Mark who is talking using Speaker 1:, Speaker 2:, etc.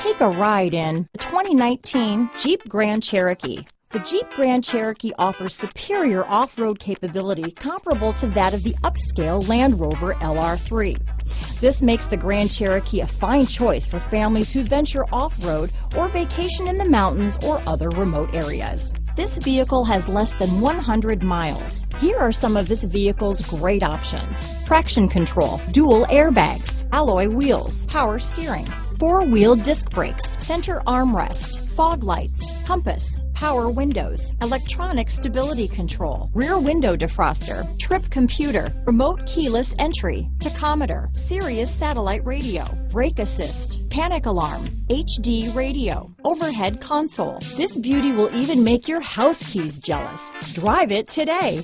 Speaker 1: Take a ride in the 2019 Jeep Grand Cherokee. The Jeep Grand Cherokee offers superior off-road capability comparable to that of the upscale Land Rover LR3. This makes the Grand Cherokee a fine choice for families who venture off-road or vacation in the mountains or other remote areas. This vehicle has less than 100 miles. Here are some of this vehicle's great options: traction control, dual airbags, alloy wheels, power steering, four-wheel disc brakes, center armrest, fog lights, compass, power windows, electronic stability control, rear window defroster, trip computer, remote keyless entry, tachometer, Sirius Satellite Radio, brake assist, panic alarm, HD radio, overhead console. This beauty will even make your house keys jealous. Drive it today.